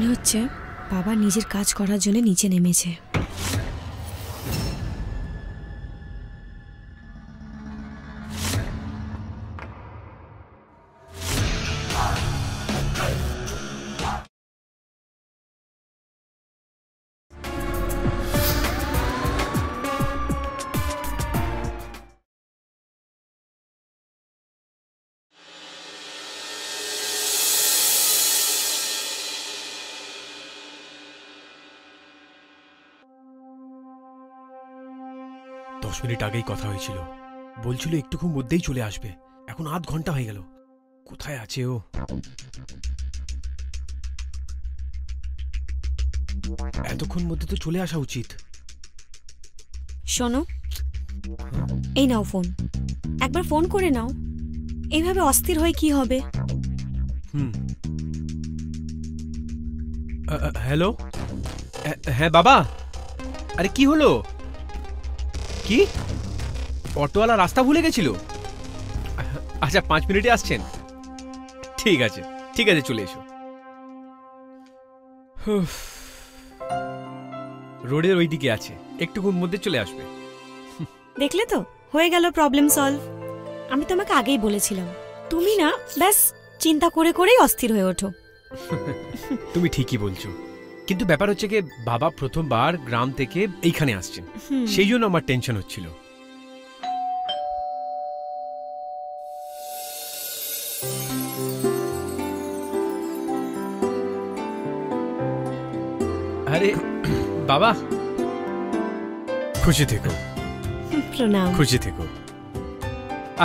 মনে হচ্ছে বাবা নিজের কাজ করার জন্য নিচে নেমেছে। দশ মিনিট আগেই কথা হয়েছিল, বলছিল একটুক্ষণ মধ্যেই চলে আসবে। এখন আধ ঘন্টা হয়ে গেল, কোথায় আছে ও? এতক্ষণ মধ্যে তো চলে আসা উচিত। শোনো, এই নাও ফোন, একবার ফোন করে নাও। এইভাবে অস্থির হয়ে কি হবে? হ্যালো, হ্যাঁ বাবা। আরে কি হলো? কি অটোওয়ালা রাস্তা ভুলে গেছিল? আচ্ছা 5 মিনিটে আসছেন? ঠিক আছে ঠিক আছে, চলে এসো। রোডের ওই দিকে আছে, একটুক্ষণ মধ্যে চলে আসবে। দেখলে তো, হয়ে গেল প্রবলেম সলভ। আমি তোমাকে আগেই বলেছিলাম, তুমি না ব্যাস চিন্তা করে করেই অস্থির হয়ে ওঠো। তুমি ঠিকই বলছো, কিন্তু ব্যাপার হচ্ছে কি, বাবা প্রথমবার গ্রাম থেকে এইখানে আসছেন, সেই জন্য আমার টেনশন হচ্ছিল। আরে বাবা, খুশি থেকো। প্রণাম। খুশি থেকো,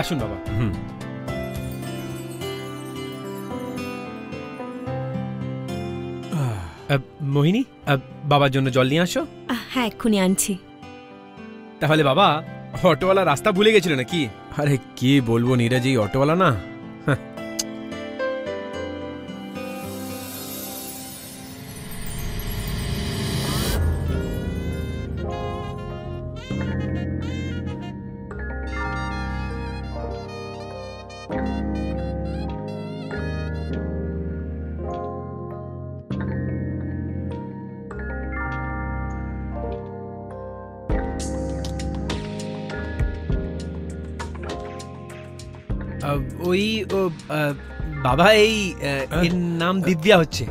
আসুন বাবা। মোহিনী, বাবার জন্য জল নিয়ে আসো। হ্যাঁ, এক্ষুনি আনছি। তাহলে বাবা, অটোওয়ালা রাস্তা ভুলে গেছিল নাকি? আরে কি বলবো নীরজ, এই অটোওয়ালা না। ওই বাবা, এই এর নাম দিব্যা হচ্ছে,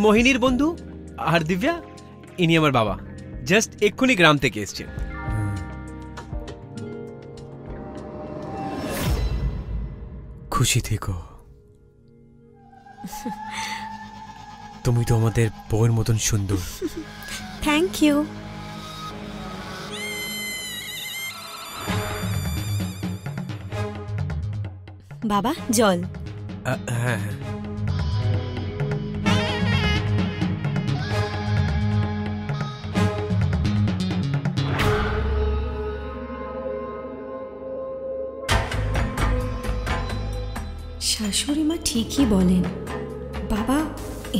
মোহিনীর বন্ধু। আর দিব্যা, ইনি আমার বাবা, জাস্ট এক্ষুনি গ্রাম থেকে এসছেন। খুশি থেকো, তুমি তো আমাদের বউয়ের মতন সুন্দর। Thank you. বাবা, জল। হ্যাঁ, শাশুড়ি মা ঠিকই বলেন, বাবা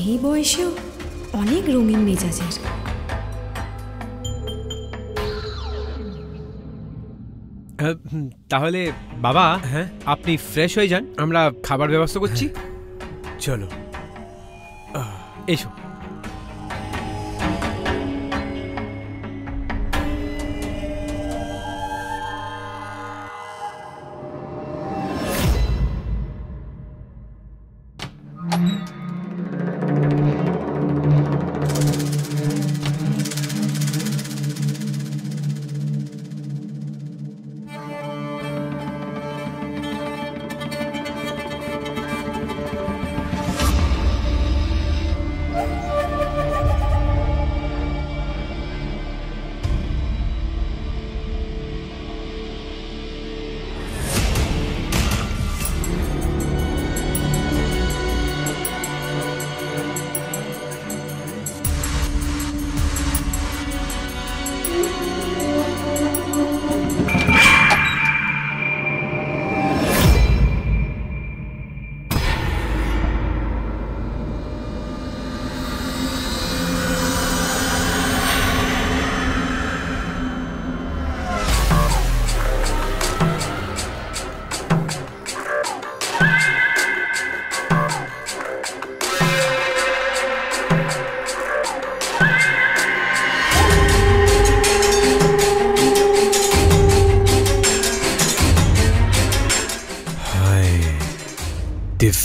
এই বয়সেও অনেক রঙিন মেজাজের। তাহলে বাবা, হ্যাঁ, আপনি ফ্রেশ হয়ে যান, আমরা খাবার ব্যবস্থা করছি। চলো, এসো।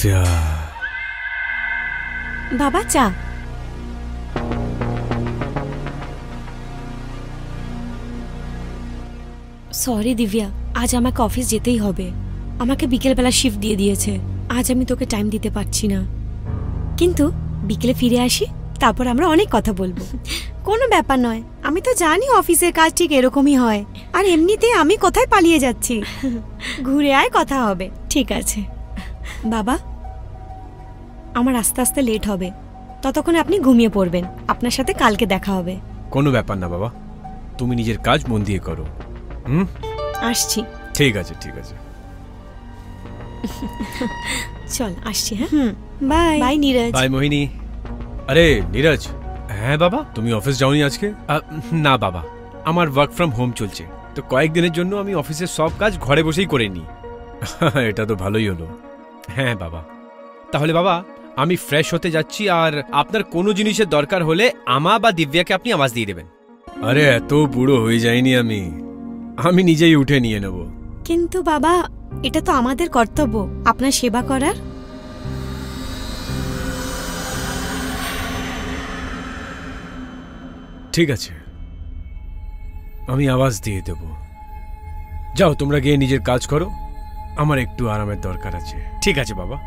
দিব্যা, বাবা চা। সরি দিব্যা, আজ আমাকে অফিস যেতেই হবে। আমাকে বিকেলবেলা শিফট দিয়ে দিয়েছে। আজ আমি তোকে টাইম দিতে পারছি না, কিন্তু বিকেলে ফিরে আসি, তারপর আমরা অনেক কথা বলবো। কোনো ব্যাপার নয়, আমি তো জানি অফিসের কাজ ঠিক এরকমই হয়। আর এমনিতে আমি কোথায় পালিয়ে যাচ্ছি, ঘুরে আয়, কথা হবে। ঠিক আছে বাবা, আমার আস্তে আস্তে লেট হবে, ততক্ষণে আপনি ঘুমিয়ে পড়বেন। আপনার সাথে কালকে দেখা হবে। কোনো ব্যাপার না বাবা, তুমি নিজের কাজ মন দিয়ে করো। আসছি। ঠিক আছে ঠিক আছে, চল আসছি। হ্যাঁ বাই বাই নীরজ। বাই মোহিনী। আরে নীরজ। হ্যাঁ বাবা, তুমি অফিস যাওনি আজকে? না বাবা, আমার ওয়ার্ক ফ্রম হোম চলছে, তো কয়েকদিনের জন্য আমি অফিসের সব কাজ ঘরে বসেই করে নিই। এটা তো ভালোই হলো। হ্যাঁ বাবা, তাহলে বাবা আমি ফ্রেশ হতে যাচ্ছি, আর আপনার কোনো জিনিসের দরকার হলে আমা বা দিব্যাকে আপনি আওয়াজ দিয়ে দেবেন। আরে এত বুড়ো হয়ে যাইনি আমি নিজেই উঠে নিয়ে নেব। কিন্তু বাবা, এটা তো আমাদের কর্তব্য আপনার সেবা করার। ঠিক আছে, আমি আওয়াজ দিয়ে দেব। যাও তোমরা গিয়ে নিজের কাজ করো, আমার একটু আরামের দরকার আছে। ঠিক আছে বাবা।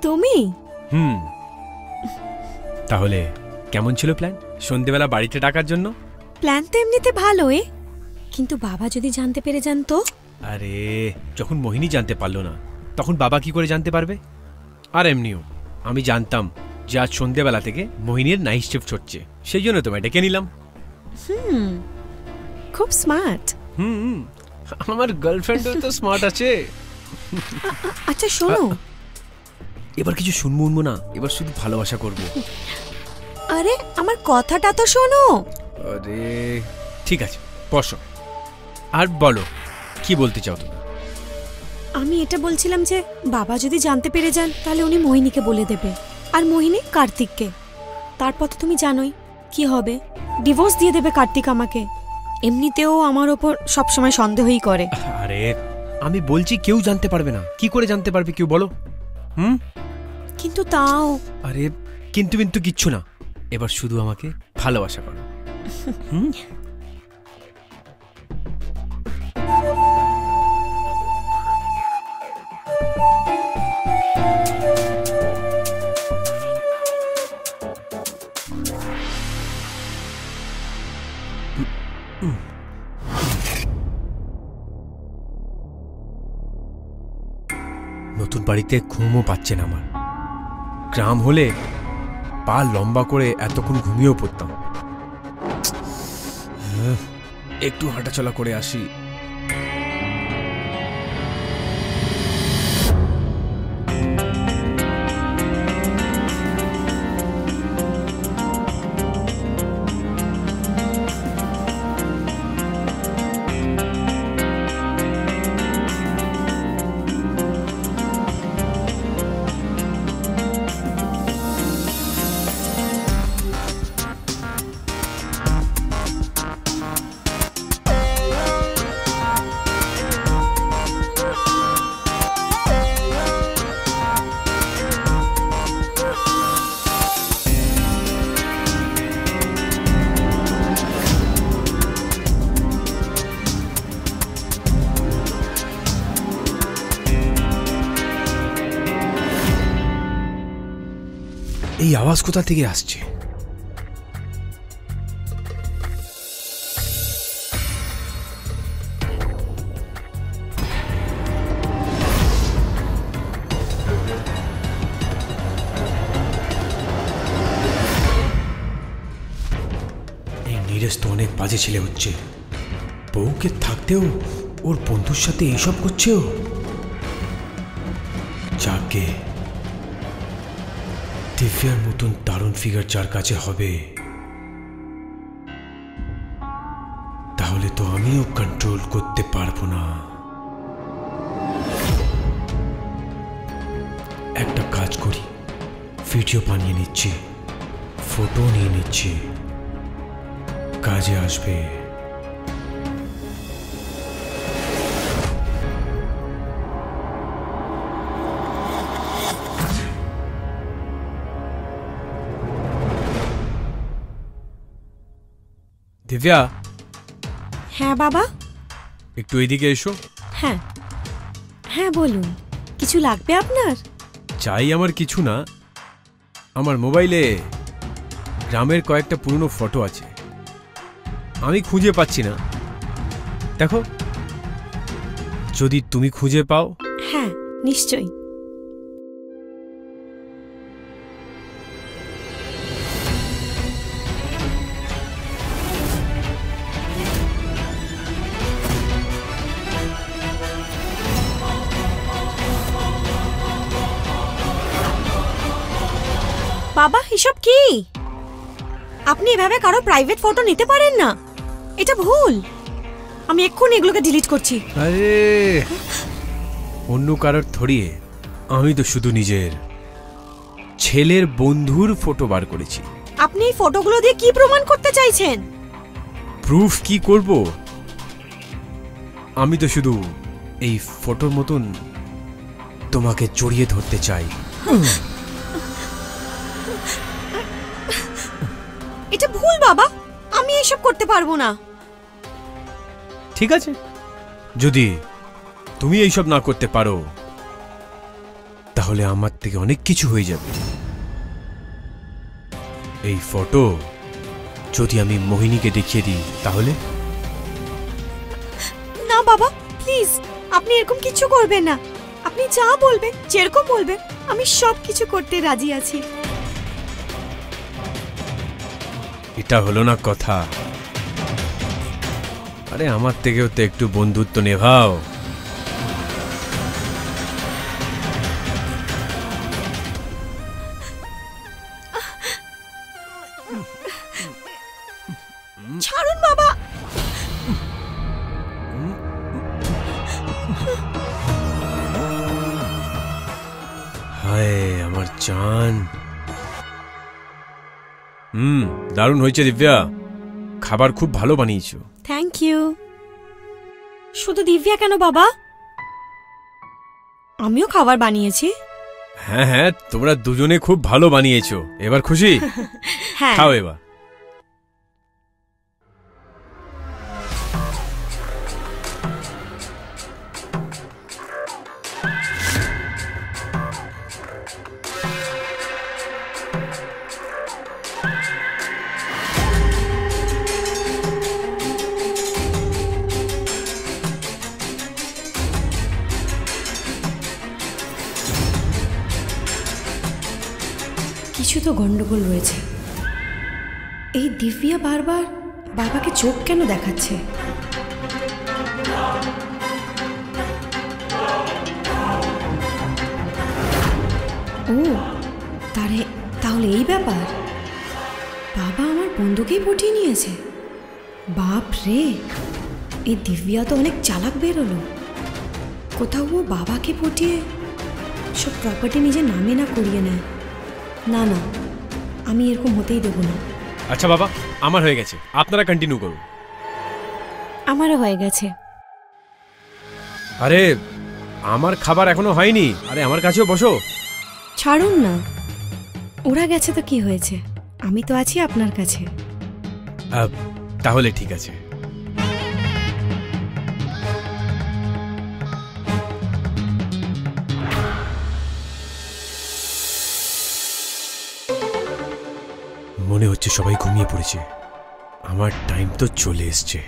তুমি? তাহলে কেমন ছিল প্ল্যান সন্ধ্যেবেলা বাড়িতে ডাকার জন্য? প্ল্যান তো এমনিতে ভালোই, কিন্তু বাবা যদি জানতে পেরে যান তো? আরে যখন মোহিনী জানতে পারলো না, তখন বাবা কি করে জানতে পারবে? আর এমনিও আমি জানতাম যে আজ সন্ধ্যেবেলা থেকে মোহিনীর নাইট শিফট হচ্ছে, সেই জন্য তোমায় ডেকে নিলাম। খুব স্মার্ট। আমার গার্লফ্রেন্ডও তো স্মার্ট আছে। আচ্ছা শোনো, এবার কিছু শুনবো না, এবার শুধু ভালোবাসা করব। আরে আমার কথাটা তো শোনো। আরে ঠিক আছে, বসো আর বলো কি বলতে চাও তুমি? আমি এটা বলছিলাম যে বাবা যদি জানতে পেরে যান, তাহলে উনি মোহিনীকে বলে দেবে, আর মোহিনী কার্তিককে। তারপর তো তুমি জানোই কি হবে, ডিভোর্স দিয়ে দেবে কার্তিক আমাকে। এমনিতেও আমার ওপর সবসময় সন্দেহই করে। আরে আমি বলছি কেউ জানতে পারবে না। কি করে জানতে পারবে কেউ, বলো? কিন্তু তাও। আরে কিন্তু কিন্তু কিচ্ছু না, এবার শুধু আমাকে ভালোবাসা করো। নতুন বাড়িতে ঘুমও পাচ্ছে না আমার। গ্রাম হলে পা লম্বা করে এতক্ষণ ঘুমিয়েও পড়তাম। একটু হাঁটাচলা করে আসি। এই আওয়াজ কোথা থেকে আসছে? এই নীরজ তো অনেক বাজে ছেলে হচ্ছে। বউকে থাকতেও ওর বন্ধুর সাথে এইসব করছেও। যাকে দিব্যার মতন দারুণ ফিগার যার কাছে হবে, তাহলে তো আমি আমিও কন্ট্রোল করতে পারবো না। একটা কাজ করি, ভিডিও বানিয়ে নিচ্ছি, ফটো নিয়ে নিচ্ছি, কাজে আসবে। দিব্যা। হ্যাঁ বাবা। একটু এইদিকে এসো। হ্যাঁ হ্যাঁ বলুন, কিছু লাগবে আপনার? চাই আমার কিছু না, আমার মোবাইলে গ্রামের কয়েকটা পুরনো ফটো আছে, আমি খুঁজে পাচ্ছি না। দেখো, যদি তুমি খুঁজে পাও। হ্যাঁ নিশ্চয়ই। বাবা এসব কি? আপনি এভাবে কারো প্রাইভেট ফটো নিতে পারেন না, এটা ভুল। আমি এক্ষুনি এগুলোকে ডিলিট করছি। আরে অন্য কারোর থরিয়ে, আমি তো শুধু নিজের ছেলের বন্ধুর ফটো বার করেছি। আপনি এই ফটোগুলো দিয়ে কি প্রমাণ করতে চাইছেন? প্রুফ কি করব? আমি তো শুধু এই ফটোর মতন তোমাকে জড়িয়ে ধরতে চাই। এটা ভুল বাবা, আমি এসব করতে পারবো না। ঠিক আছে, যদি তুমি এইসব না করতে পারো তাহলে আমার থেকে অনেক কিছু হয়ে যাবে। এই ফটো যদি আমি মোহিনীকে দেখিয়ে দিই তাহলে? না বাবা প্লিজ, আপনি এরকম কিছু করবেন না। আপনি যা বলবেন, যেরকম বলবেন, আমি সব কিছু করতে রাজি আছি। এটা হলো না কথা। আরে আমার থেকেও তো একটু বন্ধুত্ব নেভাও। ছাড়ুন বাবা। হায় আমার জান। দারুণ হয়েছে দিব্যা, খাবার খুব ভালো বানিয়েছো। Thank you. শুধু দিব্যা কেন বাবা, আমিও খাবার বানিয়েছি। হ্যাঁ হ্যাঁ, তোমরা দুজনে খুব ভালো বানিয়েছো। এবার খুশি? হ্যাঁ। খাও এবার। কিছু তো গন্ডগোল রয়েছে। এই দিব্যা বারবার বাবাকে চোখ কেন দেখাচ্ছে? ও তাহলে এই ব্যাপার। বাবা আমার বন্ধুকেই পটিয়ে নিয়েছে। বাপ রে, এই দিব্যা তো অনেক চালাক বেরোলো। কোথাও ও বাবাকে পটিয়ে সব প্রপার্টি নিজের নামে না করিয়ে নেয়। না না, আমি এরকম হতেই দেব না। আচ্ছা বাবা, আমার হয়ে গেছে, আপনারা কন্টিনিউ করুন। আমারও হয়ে গেছে। আরে আমার খাবার এখনো হয়নি। আরে আমার কাছেও বসো। ছাড়ুন না, ওরা গেছে তো কি হয়েছে, আমি তো আছি আপনার কাছে। তাহলে ঠিক আছে। মনে হচ্ছে সবাই ঘুমিয়ে পড়েছে, আমার টাইম তো চলে এসছে।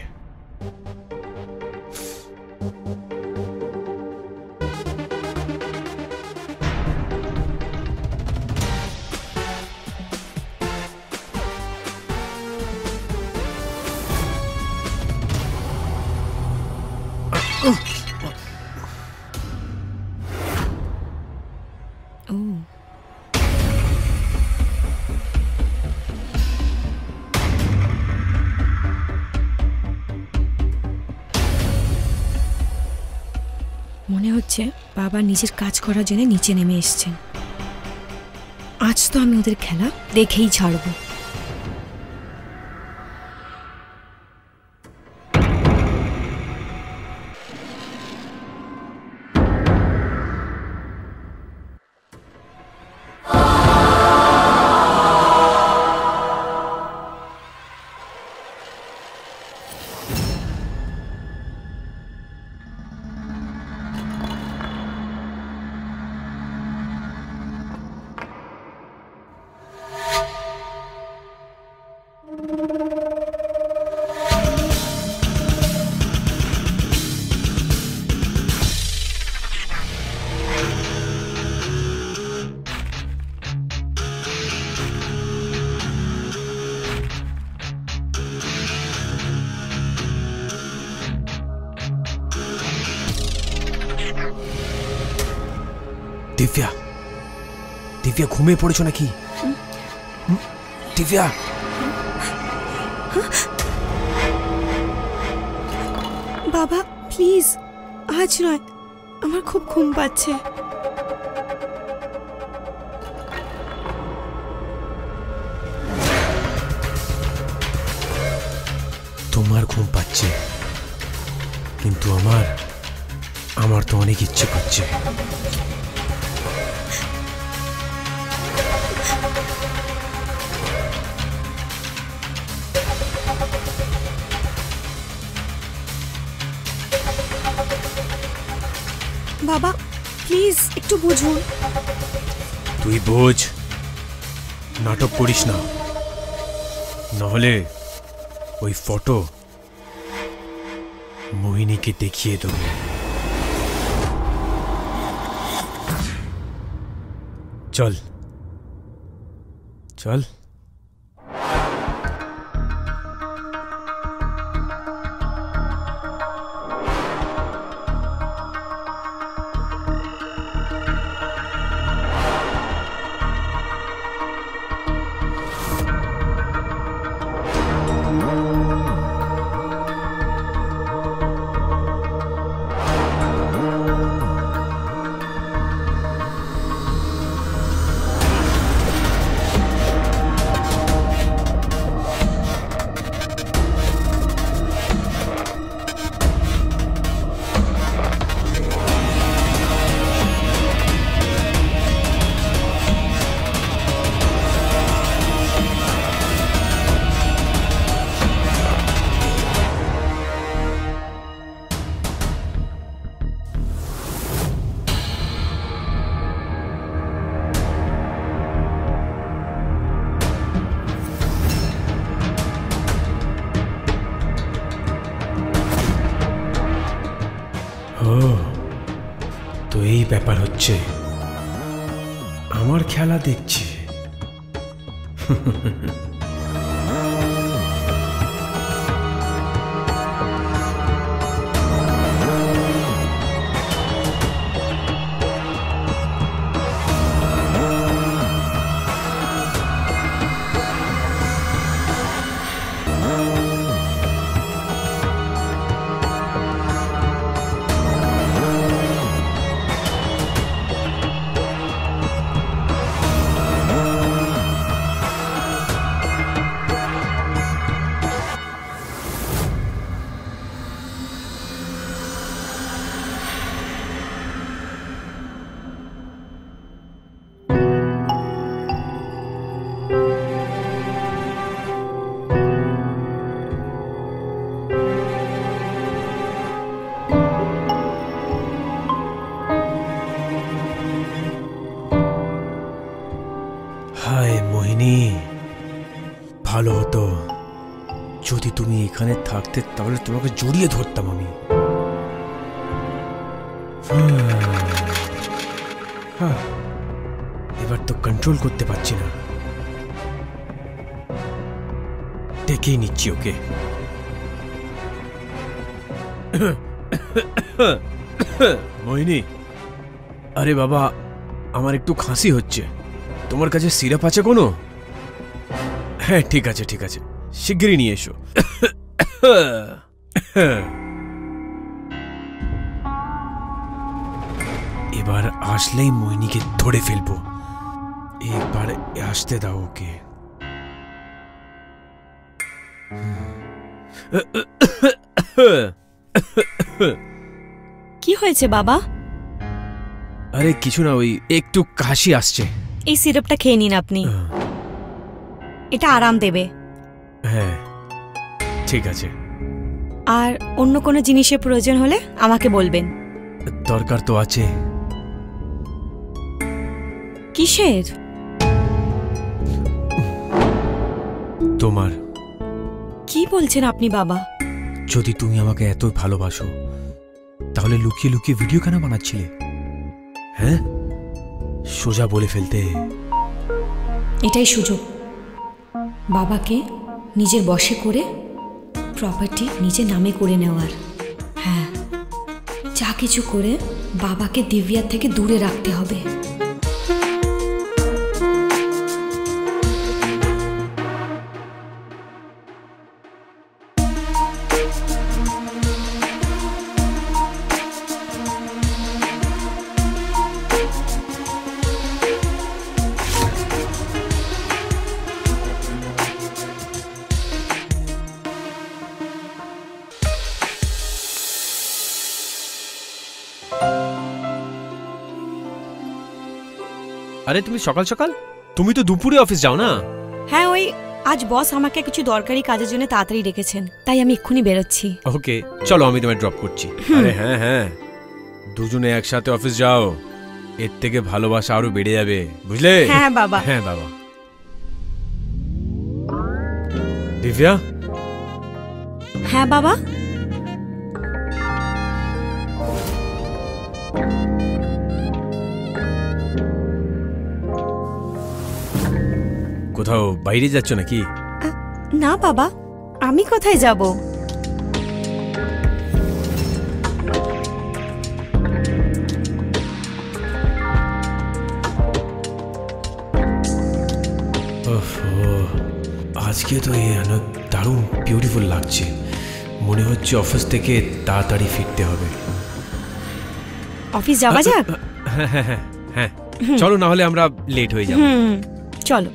বাবা নিজের কাজ করার জন্য নিচে নেমে এসছেন। আজ তো আমি ওদের খেলা দেখেই ছাড়বো। দিব্যা, দিব্যা ঘুমিয়ে পড়েছো নাকি? দিব্যা, বাবা প্লিজ আজ নয়, আমার খুব ঘুম পাচ্ছে। তোমার ঘুম পাচ্ছে, কিন্তু আমার তো অনেক ইচ্ছে করছে। বাবা প্লিজ একটু বুঝুন। তুই বোঝ, নাটক করিস না, নাহলে ওই ফটো মোহিনীকে দেখিয়ে দেবো। চল চল। তো এই ব্যাপার হচ্ছে, আমার খেলা দেখছি। হায় মোহিনী, ভালো হতো যদি তুমি এখানে থাকতে, তাহলে তোমাকে জড়িয়ে ধরতাম আমি। এবার তো কন্ট্রোল করতে পারছি না, ডেকেই নিচ্ছি ওকে। মোহিনী, আরে বাবা, আমার একটু খাঁসি হচ্ছে, তোমার কাছে সিরাপ আছে কোনো? হ্যাঁ ঠিক আছে ঠিক আছে, শিগগিরই নিয়ে এসো। এবার আসলেই মোহিনীকে ধরে ফেলবো। একবার আসতে দাও ওকে। কি হয়েছে বাবা? আরে কিছু না, ওই একটু কাশি আসছে। এই সিরাপটা খেয়ে নিন আপনি, এটা আরাম দেবে। হ্যাঁ ঠিক আছে। আর অন্য কোনো জিনিসের প্রয়োজন হলে আমাকে বলবেন। দরকার তো আছে। কিসের? তোমার। কি বলছেন আপনি বাবা? যদি তুমি আমাকে এত ভালোবাসো তাহলে লুকিয়ে লুকিয়ে ভিডিও কেন বানাচ্ছিলে? হ্যাঁ, সোজা বলে ফেলতে। এটাই সুযোগ বাবাকে নিজের বশে করে প্রপার্টি নিজের নামে করে নেওয়ার। হ্যাঁ, যা কিছু করে বাবাকে দিব্যার থেকে দূরে রাখতে হবে। আরে তুমি সকাল সকাল? তুমি তো দুপুরে অফিস যাও না? হ্যাঁ, ওই আজ বস আমাকে কিছু দরকারি কাজের জন্য তাড়াতাড়ি ডেকেছেন, তাই আমি এক্ষুনি বেরোচ্ছি। ওকে চলো, আমি তোমায় ড্রপ করছি। আরে হ্যাঁ হ্যাঁ, দুজনে একসাথে অফিস যাও, এর থেকে ভালোবাসা আরো বেড়ে যাবে, বুঝলে? হ্যাঁ বাবা। হ্যাঁ বাবা। দিব্যা। হ্যাঁ বাবা। কোথাও বাইরে যাচ্ছ নাকি? না বাবা, আমি কোথায় যাব? আজকে তো অনেক দারুণ বিউটিফুল লাগছে, মনে হচ্ছে অফিস থেকে তাড়াতাড়ি ফিরতে হবে। অফিস যাওয়া যাক? হ্যাঁ হ্যাঁ হ্যাঁ হ্যাঁ, চলো, না হলে আমরা লেট হয়ে যাব। চলো।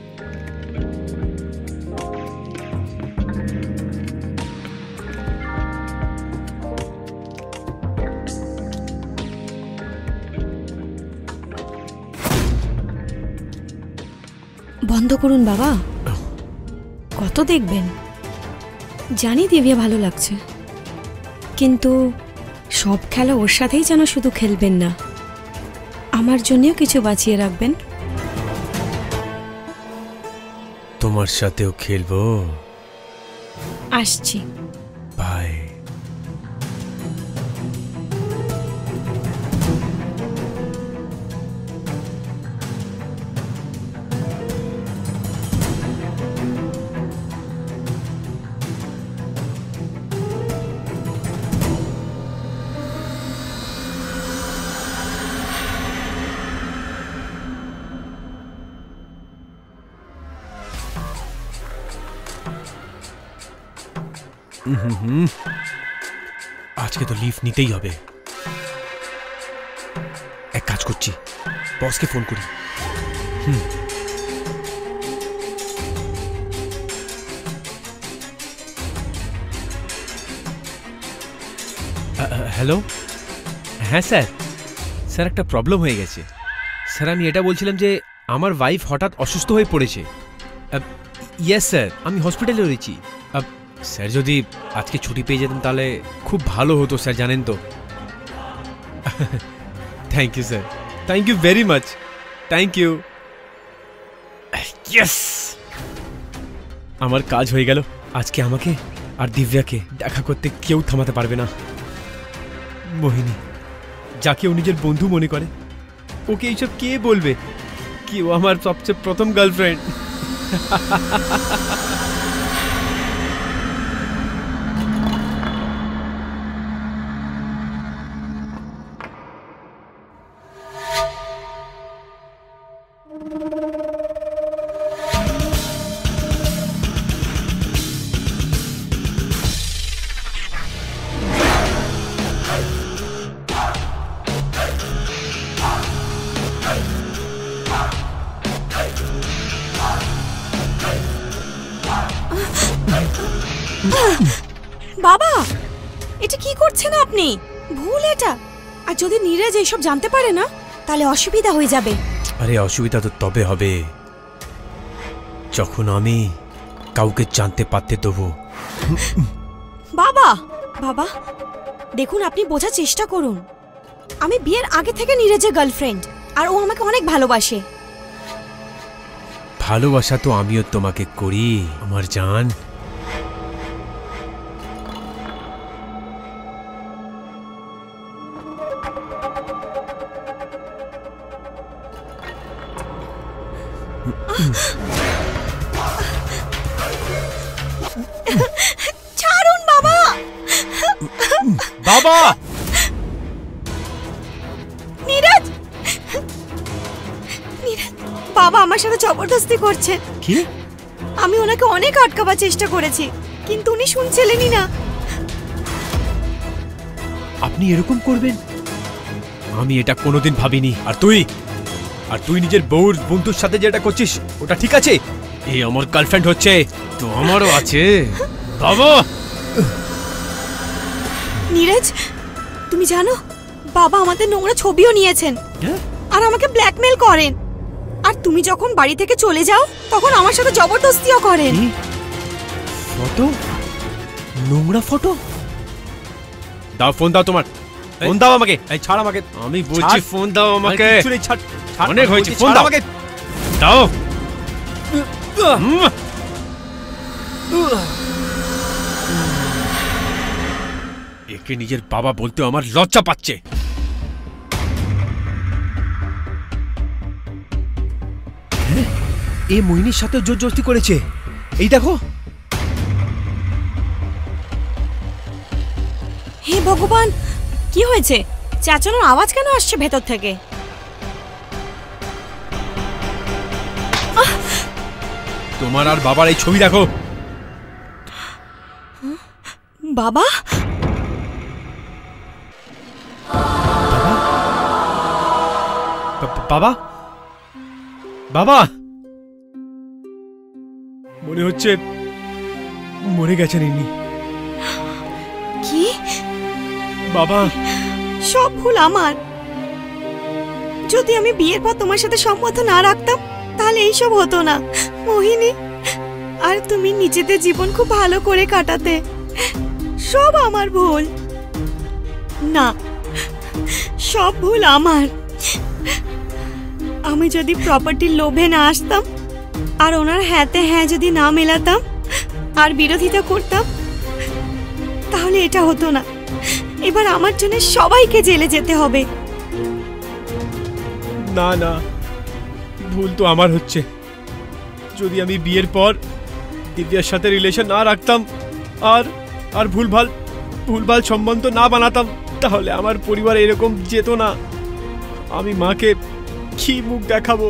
বন্ধ করুন বাবা, কত দেখবেন? জানি দিব্যা ভালো লাগছে, কিন্তু সব খেলা ওর সাথেই যেন শুধু খেলবেন না, আমার জন্যও কিছু বাঁচিয়ে রাখবেন। তোমার সাথেও খেলবো। আসছি। বাই। আজকে তো লিভ নিতেই হবে। এক কাজ করছি, বসকে ফোন করি। হ্যালো। হ্যাঁ স্যার, স্যার একটা প্রবলেম হয়ে গেছে। স্যার আমি এটা বলছিলাম যে আমার ওয়াইফ হঠাৎ অসুস্থ হয়ে পড়েছে। ইয়েস স্যার, আমি হসপিটালে রয়েছি। স্যার যদি আজকে ছুটি পেয়ে যেতেন তাহলে খুব ভালো হতো স্যার, জানেন তো। Thank you sir, thank you very much, thank you. Yes, আমার কাজ হয়ে গেল। আজকে আমাকে আর দিব্যাকে দেখা করতে কেউ থামাতে পারবে না। মোহিনী, যাকে ও নিজের বন্ধু মনে করে, ওকে এইসব কে বলবে? কেউ আমার সবচেয়ে প্রথম গার্লফ্রেন্ড। বাবা, এটা কি করছেন আপনি? ভুল এটা। আর যদি নীরজ এইসব জানতে পারে না, তাহলে অসুবিধা হয়ে যাবে। আরে অসুবিধা তো তবে হবে যখন আমি কাউকে জানতে পারতে দেবো। বাবা, বাবা দেখুন, আপনি বোঝার চেষ্টা করুন। আমি বিয়ের আগে থেকে নীরজের গার্লফ্রেন্ড, আর ও আমাকে অনেক ভালোবাসে। ভালোবাসা তো আমিও তোমাকে করি আমার জান। ছাড়ুন বাবা। বাবা! নীরজ, নীরজ, বাবা আমার সাথে জবরদস্তি করছে। কি? আমি ওনাকে অনেক আটকাবার চেষ্টা করেছি, কিন্তু উনি শুনছিলেনই না। আপনি এরকম করবেন? আমি এটা কোনোদিন ভাবিনি। আর তুই নিজের বউর বন্ধুর সাথে যেটা করছিস ওটা ঠিক আছে? এই আমার গার্লফ্রেন্ড হচ্ছে তো আমারও আছে বাবা। নীরজ, তুমি জানো বাবা আমাদের নোংরা ছবিও নিয়েছেন আর আমাকে ব্ল্যাকমেল করেন। আর তুমি যখন বাড়ি থেকে চলে যাও তখন আমার সাথে জবরদস্তিও করেন। ফটো? নোংরা ফটো? দাও ফোন, দাও তোমার ফোন, দাও আমাকে। এই ছাড় আমাকে, আমি বলছি ফোন দাও আমাকে। অনেক হয়েছে, ফোন দাও আমাকে, দাও। একে নিজের বাবা বলতে আমার লজ্জা পাচ্ছে। এ মোহিনীর সাথে জোর জোরস্তি করেছে। এই দেখো। হে ভগবান, কি হয়েছে? চেঁচানোর আওয়াজ কেন আসছে ভেতর থেকে? তোমার আর বাবার এই ছবি দেখো। বাবা, বাবা, বাবা, মনে হচ্ছে মরে গেছেন ইনি। কি? বাবা, সব ভুল আমার। যদি আমি বিয়ের পর তোমার সাথে সম্মত না রাখতাম তাহলে এইসব হতো না। মোহিনী আর তুমি নিজেদের জীবন খুব ভালো করে কাটাতে। সব আমার ভুল। না, সব ভুল আমার। আমি যদি প্রপার্টির লোভে না আসতাম আর ওনার হ্যাঁতে হ্যাঁ যদি না মেলাতাম আর বিরোধিতা করতাম, তাহলে এটা হতো না। এবার আমার জন্য সবাইকে জেলে যেতে হবে। না না, ভুল তো আমার হচ্ছে। যদি আমি বিয়ের পর দিব্যার সাথে রিলেশন না রাখতাম আর আর ভুলভাল সম্বন্ধ না বানাতাম, তাহলে আমার পরিবার এরকম যেত না। আমি মাকে কি মুখ দেখাবো?